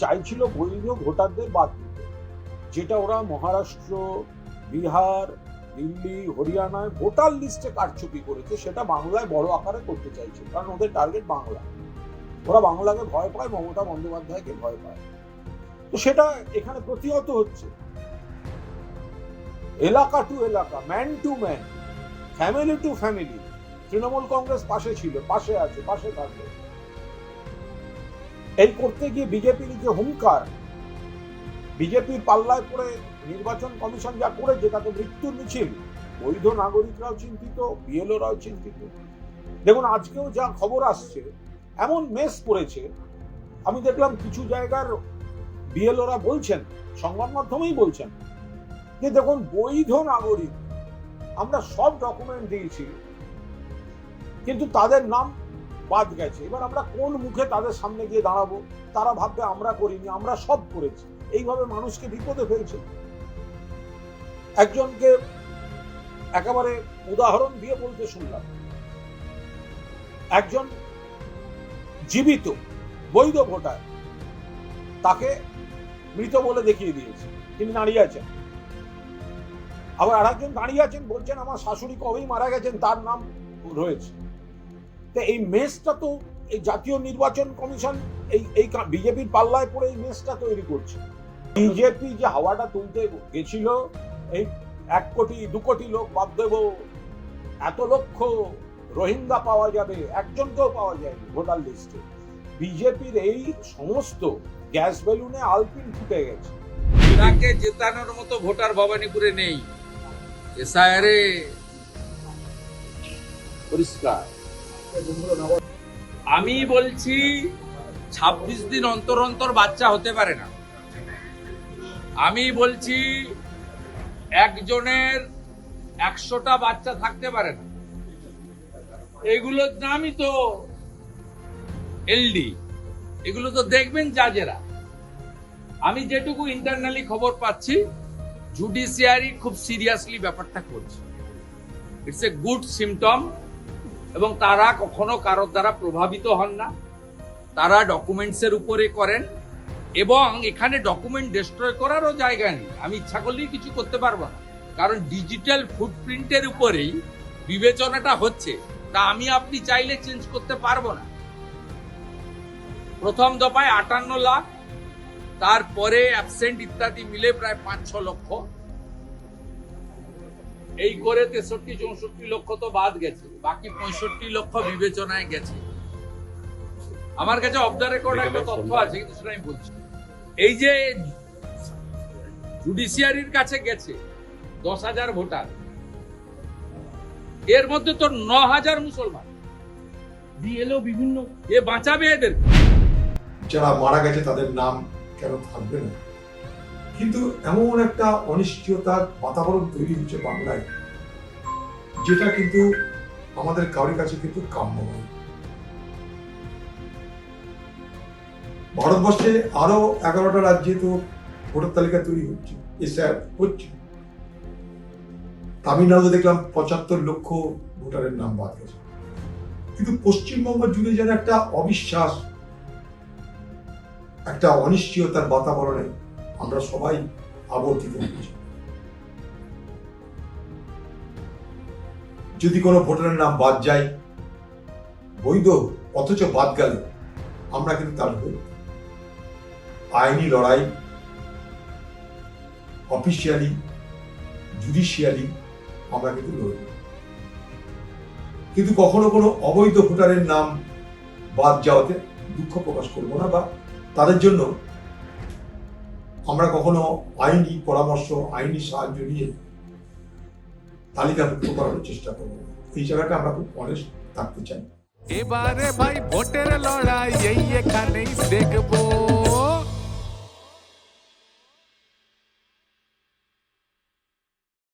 চাইছিল বৈধ ভোটারদের বাদ দিতে, যেটা ওরা মহারাষ্ট্র, বিহার, দিল্লি, হরিয়ানায় ভোটার লিস্টে কারচুপি করেছে, সেটা বাংলায় বড় আকারে করতে চাইছে, কারণ ওদের টার্গেট বাংলা। ওরা বাংলাকে ভয় পায়, মমতা বন্দ্যোপাধ্যায়কে ভয় পায়। তো সেটা এখানে প্রতিহত হচ্ছে, এলাকা টু এলাকা, man to man, family to family. Trinamool Congress পাশে ছিল, পাশে আছে, পাশে থাকবে। এই করতে গিয়ে বিজেপির যে হুঙ্কার, বিজেপির পাল্লায় পড়ে নির্বাচন কমিশন যা করেছে তাতে মৃত্যুর মিছিল। বৈধ নাগরিকরাও চিন্তিত, বিএলওরাও চিন্তিত। দেখুন আজকেও যা খবর আসছে, এমন মেস করেছে। আমি দেখলাম কিছু জায়গার বিএলওরা বলছেন, সংবাদ মাধ্যমেই বলছেন, যে দেখুন বৈধ নাগরিক, আমরা সব ডকুমেন্ট দিয়েছি, কিন্তু তাদের নাম বাদ গেছে। এবার আমরা কোন মুখে তাদের সামনে গিয়ে দাঁড়াবো? তারা ভাববে আমরা করিনি, আমরা সব করেছি। এইভাবে মানুষকে বিপদে ফেলছে। একজনকে একেবারে উদাহরণ দিয়ে বলতে শুনলাম, একজন জীবিত বৈধ ভোটার, তাকে মৃত বলে দেখিয়ে দিয়েছে, তিনি দাঁড়িয়ে আছেন। আবার আরেকজন দাঁড়িয়ে আছেন, বলছেন আমার শাশুড়ি কবেই মারা গেছেন, তার নাম রয়েছে। তো এই মেসটা তো এই জাতীয় নির্বাচন কমিশন এই বিজেপির পাল্লায় পড়ে এই মেসটা তৈরি করছে। বিজেপি যে হাওয়াটা তুলতে গেছিল, এই 1 কোটি 2 কোটি লোক বাদ দেব, এত লক্ষ রোহিঙ্গা পাওয়া যাবে, একজনকেও পাওয়া যায়নি ভোটার লিস্টে। বিজেপির এই সমস্ত গ্যাস বেলুনে আলপিন ফুটে গেছে। তাকে জেতানোর মতো ভোটার ভবানীপুরে নেই। এসআইআরে পরিষ্কার। আমি বলছি 26 দিন অন্তর অন্তর বাচ্চা হতে পারে না। আমি বলছি একজনের 100টা বাচ্চা থাকতে পারে না। এগুলোর নামই তো এলডি। এগুলো তো দেখবেন জাজেরা। আমি যেটুকু ইন্টারনালি খবর পাচ্ছি, জুডিশিয়ারি খুব সিরিয়াসলি ব্যাপারটা করছে। It's a good symptom. এবং তারা কখনো কারোর দ্বারা প্রভাবিত হন না। তারা ডকুমেন্টসের উপরে করেন, এবং এখানে ডকুমেন্ট ডিস্ট্রয় করারও জায়গা নেই। আমি ইচ্ছা করলেই কিছু করতে পারবো না, কারণ ডিজিটাল ফুটপ্রিন্টের উপরেই বিবেচনাটা হচ্ছে। তা আমি আপনি চাইলে চেঞ্জ করতে পারবো না। প্রথম দফায় 58 লাখ, তারপরে অ্যাবসেন্ট ইত্যাদি মিলে প্রায় 5-6 লক্ষ, এই করে 63-64 লক্ষ তো বাদ গেছে, বাকি 65 লক্ষ বিবেচনায় গেছে। আমার কাছে অফ দ্য রেকর্ড একটা তথ্য আছে, কিন্তু সেটা আমি বলছি। এই যে জুডিশিয়ারির কাছে গেছে 10,000 ভোটার, এর মধ্যে তো 9,000 মুসলমান। বিএলও বিভিন্ন, এ বাঁচাবে এদের? যারা মারা গেছে তাদের নাম কেন থাকবে না? কিন্তু এমন একটা অনিশ্চয়তার বাতাবরণ তৈরি হচ্ছে বাংলায়, যেটা কিন্তু আমাদের কারোর কাছে কিন্তু কাম্য নয়। ভারতবর্ষে আরো 11টা রাজ্যে তো ভোটার তালিকা তৈরি হচ্ছে, এসআইআর হচ্ছে। তামিলনাড়ু দেখলাম 75 লক্ষ ভোটারের নাম বাদ গেছে। কিন্তু পশ্চিমবঙ্গ জুড়ে যেন একটা অবিশ্বাস, একটা অনিশ্চয়তার বাতাবরণে আমরা সবাই আবর্তিত হচ্ছি। যদি কোনো ভোটারের নাম বাদ যায়, বৈধ অথচ বাদ গেল, আমরা কিন্তু তার হয়ে আইনি লড়াই, অফিসিয়ালি, জুডিশিয়ালি আমরা কিন্তু লড়ব। কিন্তু কখনো কোনো অবৈধ ভোটারের নাম বাদ যাওয়াতে দুঃখ প্রকাশ করবো না, বা তাদের জন্য আমরা কখনো আইনি পরামর্শ, আইনি সাহায্য নিয়ে তালিকাভুক্ত করার চেষ্টা করবো। এই জায়গাটা আমরা খুব অনেস্ট থাকতে চাই। এবারে ভাই ভোটের লড়াই এই এখানেই দেখবো।